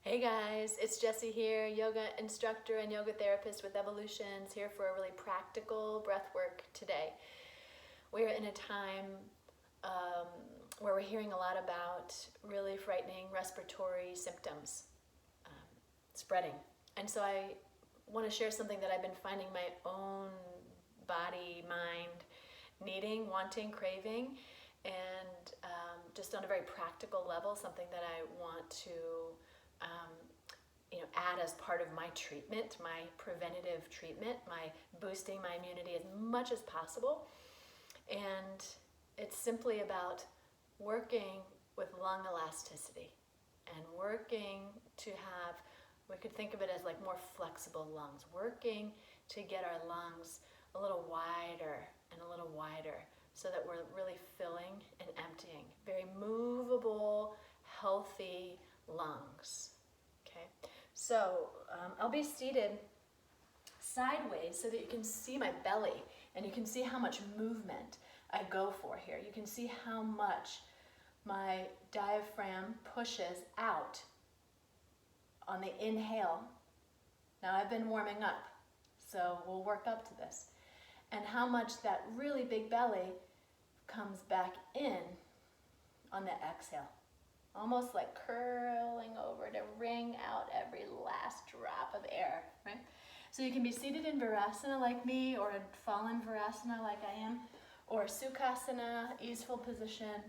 Hey guys, it's Jessie here, yoga instructor and yoga therapist with Evolutions, here for a really practical breath work today. We're in a time where we're hearing a lot about really frightening respiratory symptoms spreading. And so I want to share something that I've been finding my own body, mind needing, wanting, craving, and just on a very practical level, something that I want to add as part of my treatment, my preventative treatment, my boosting my immunity as much as possible. And it's simply about working with lung elasticity and working to have, we could think of it as like more flexible lungs, working to get our lungs a little wider and a little wider so that we're really filling and emptying. Very movable, healthy lungs. Okay, so I'll be seated sideways so that you can see my belly and you can see how much movement I go for here. You can see how much my diaphragm pushes out on the inhale. Now I've been warming up, so we'll work up to this. And how much that really big belly comes back in on the exhale. Almost like curling over to wring out every last drop of air, right? So you can be seated in Virasana like me, or in fallen Virasana like I am, or Sukhasana, easeful position,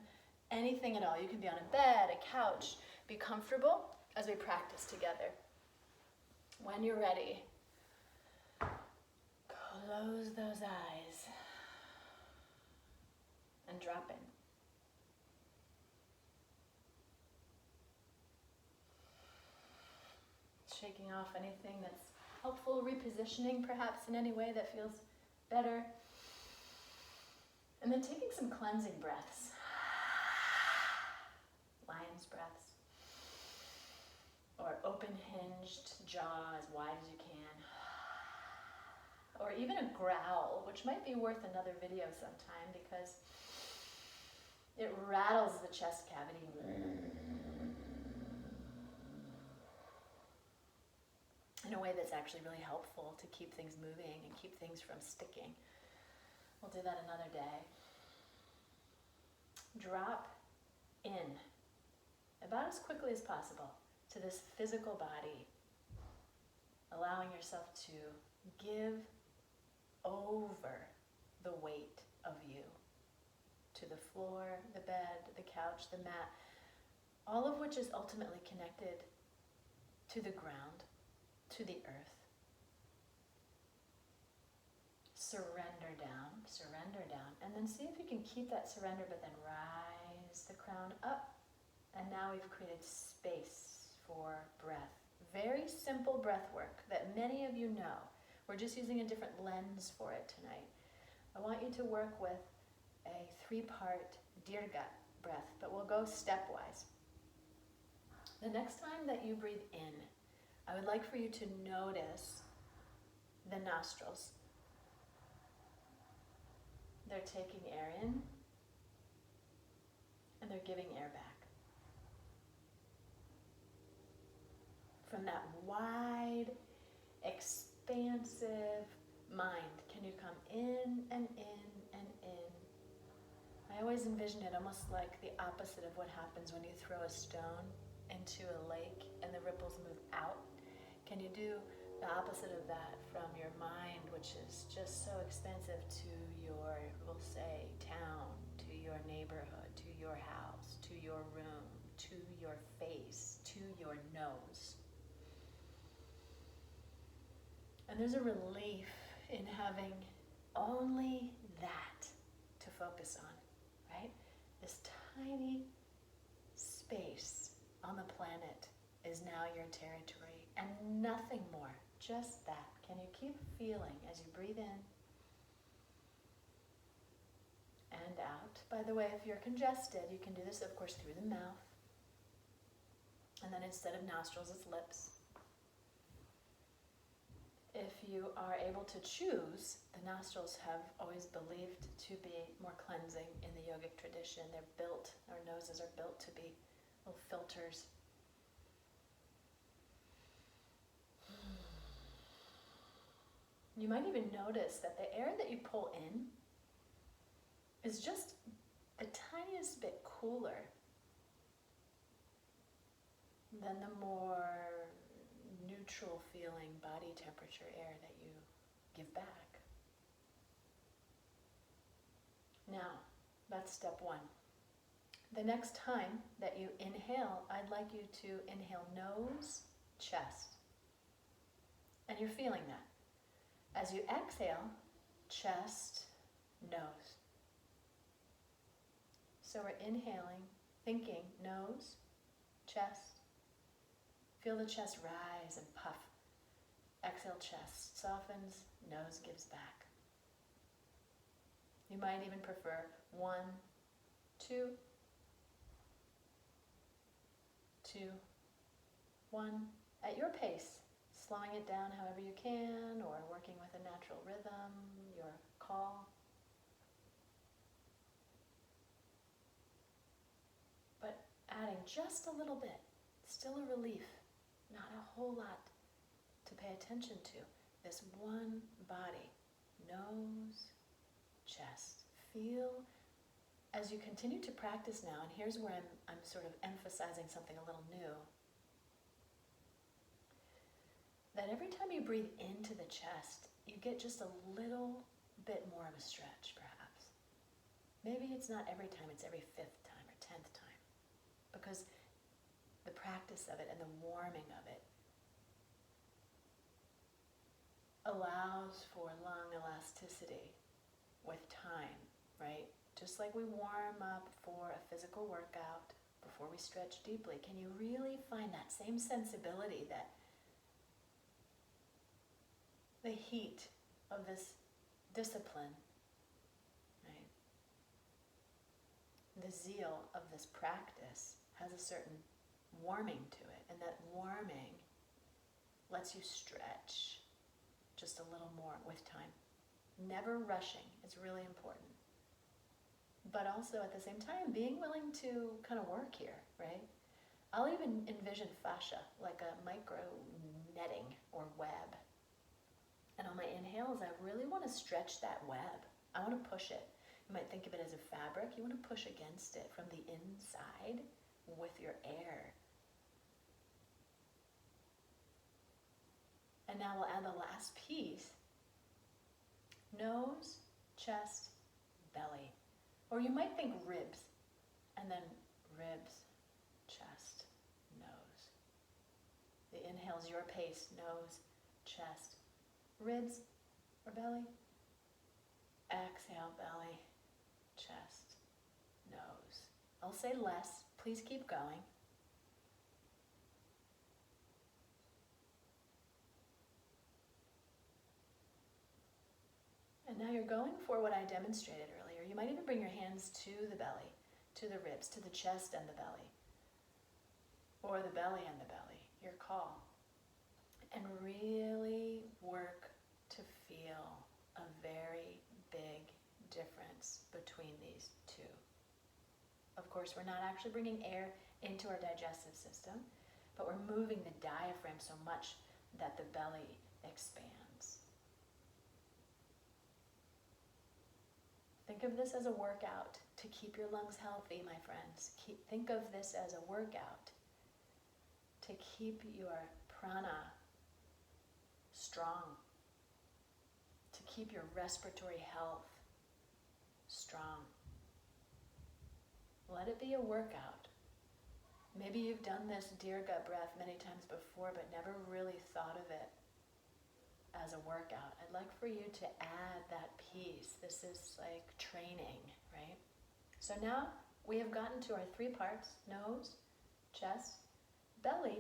anything at all. You can be on a bed, a couch, be comfortable as we practice together. When you're ready, close those eyes and drop in. Shaking off anything that's helpful, repositioning perhaps in any way that feels better. And then taking some cleansing breaths. Lion's breaths. Or open-hinged jaw as wide as you can. Or even a growl, which might be worth another video sometime because it rattles the chest cavity. In a way that's actually really helpful to keep things moving and keep things from sticking. We'll do that another day. Drop in about as quickly as possible to this physical body, allowing yourself to give over the weight of you to the floor, the bed, the couch, the mat, all of which is ultimately connected to the ground, to the earth. Surrender down, and then see if you can keep that surrender, but then rise the crown up. And now we've created space for breath. Very simple breath work that many of you know. We're just using a different lens for it tonight. I want you to work with a 3-part Dirgha breath, but we'll go stepwise. The next time that you breathe in, I would like for you to notice the nostrils. They're taking air in and they're giving air back. From that wide, expansive mind, can you come in and in and in? I always envision it almost like the opposite of what happens when you throw a stone into a lake and the ripples move out. Can you do the opposite of that from your mind, which is just so expensive, to your, we'll say, town, to your neighborhood, to your house, to your room, to your face, to your nose? And there's a relief in having only that to focus on, right? This tiny space on the planet is now your territory, and nothing more, just that. Can you keep feeling as you breathe in and out? By the way, if you're congested, you can do this, of course, through the mouth. And then instead of nostrils, it's lips. If you are able to choose, the nostrils have always believed to be more cleansing in the yogic tradition. They're built, our noses are built to be little filters. You might even notice that the air that you pull in is just the tiniest bit cooler than the more neutral feeling body temperature air that you give back. Now, that's step one. The next time that you inhale, I'd like you to inhale nose, chest. And you're feeling that. As you exhale, chest, nose. So we're inhaling, thinking nose, chest. Feel the chest rise and puff. Exhale, chest softens, nose gives back. You might even prefer 1, 2, 2, 1, at your pace, slowing it down however you can, or working with a natural rhythm, your call. But adding just a little bit, still a relief, not a whole lot to pay attention to. This one body, nose, chest. Feel as you continue to practice now, and here's where I'm sort of emphasizing something a little new, that every time you breathe into the chest, you get just a little bit more of a stretch, perhaps. Maybe it's not every time, it's every 5th time or 10th time, because the practice of it and the warming of it allows for lung elasticity with time, right? Just like we warm up for a physical workout before we stretch deeply, can you really find that same sensibility, that the heat of this discipline, right? The zeal of this practice has a certain warming to it, and that warming lets you stretch just a little more with time. Never rushing is really important. But also at the same time, being willing to kind of work here, right? I'll even envision fascia, like a micro netting or web. And on my inhales, I really want to stretch that web. I want to push it. You might think of it as a fabric. You want to push against it from the inside with your air. And now we'll add the last piece. Nose, chest, belly. Or you might think ribs, and then ribs, chest, nose. The inhale's your pace, nose, chest, ribs or belly. Exhale, belly, chest, nose. I'll say less, please keep going. And now you're going for what I demonstrated earlier. You might even bring your hands to the belly, to the ribs, to the chest and the belly, or the belly and the belly, your call. And really work to feel a very big difference between these two. Of course, we're not actually bringing air into our digestive system, but we're moving the diaphragm so much that the belly expands. Think of this as a workout to keep your lungs healthy, my friends. Think of this as a workout to keep your prana strong, to keep your respiratory health strong. Let it be a workout. Maybe you've done this Dirgha breath many times before, but never really thought of it as a workout. I'd like for you to add that piece. This is like training, right? So now we have gotten to our 3 parts: nose, chest, belly,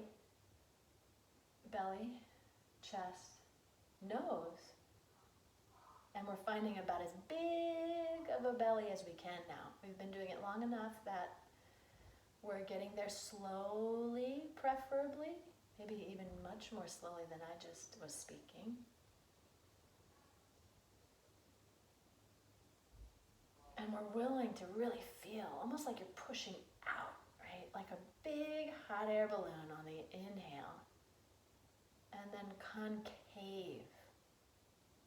belly, chest, nose. And we're finding about as big of a belly as we can now. We've been doing it long enough that we're getting there slowly, preferably. Maybe even much more slowly than I just was speaking. And we're willing to really feel, almost like you're pushing out, right? Like a big hot air balloon on the inhale. And then concave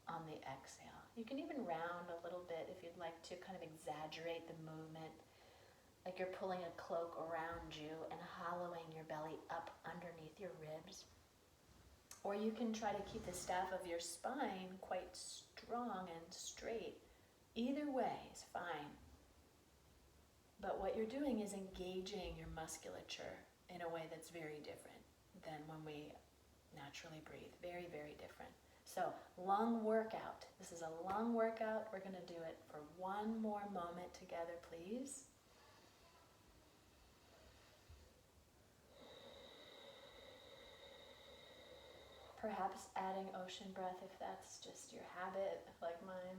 on the exhale. You can even round a little bit if you'd like to, kind of exaggerate the movement, like you're pulling a cloak around you and hollowing your belly up underneath your ribs. Or you can try to keep the staff of your spine quite strong and straight. Either way is fine. But what you're doing is engaging your musculature in a way that's very different than when we naturally breathe. Very, very different. So, lung workout. This is a lung workout. We're going to do it for one more moment together, please. Perhaps adding ocean breath if that's just your habit, like mine.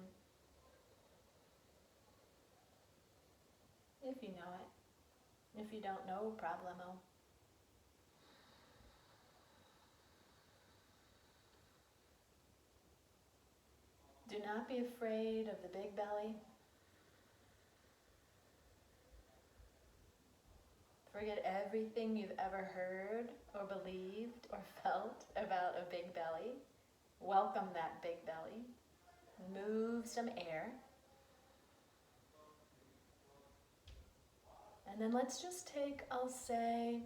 If you know it. If you don't know, problemo. Do not be afraid of the big belly. Forget everything you've ever heard or believed or felt about a big belly. Welcome that big belly. Move some air. And then let's just take, I'll say,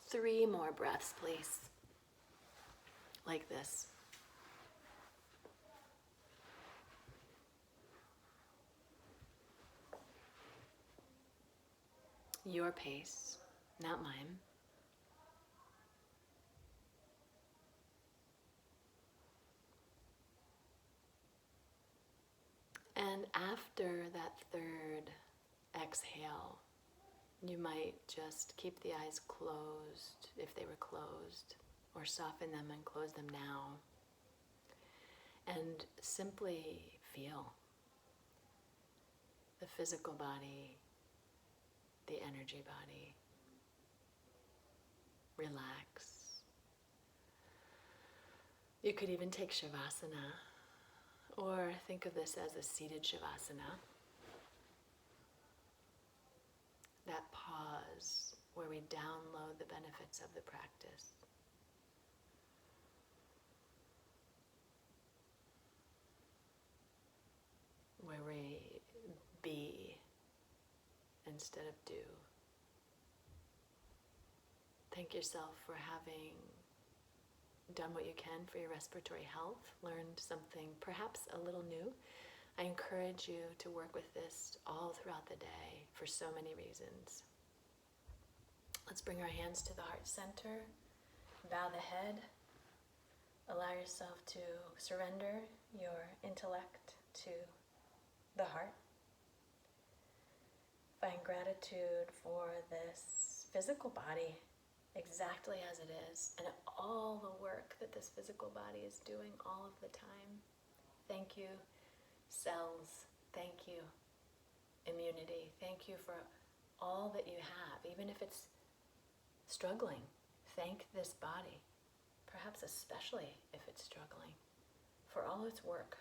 3 more breaths, please. Like this. Your pace, not mine. And after that third exhale, you might just keep the eyes closed if they were closed, or soften them and close them now. And simply feel the physical body, the energy body. Relax. You could even take Shavasana, or think of this as a seated Shavasana. That pause where we download the benefits of the practice. Where we be instead of do. Thank yourself for having done what you can for your respiratory health, learned something perhaps a little new. I encourage you to work with this all throughout the day for so many reasons. Let's bring our hands to the heart center, bow the head, allow yourself to surrender your intellect to the heart. Find gratitude for this physical body exactly as it is, and all the work that this physical body is doing all of the time. Thank you, cells. Thank you, immunity. Thank you for all that you have, even if it's struggling. Thank this body, perhaps especially if it's struggling, for all its work.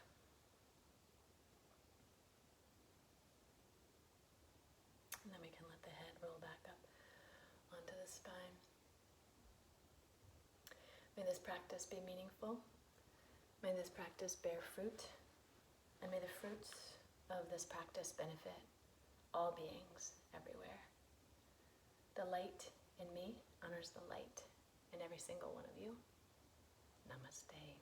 And then we can let the head roll back up onto the spine. May this practice be meaningful. May this practice bear fruit. And may the fruits of this practice benefit all beings everywhere. The light in me honors the light in every single one of you. Namaste.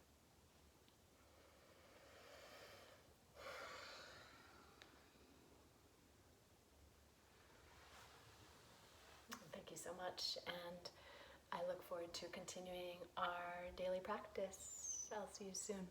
Thank you so much, and I look forward to continuing our daily practice. I'll see you soon.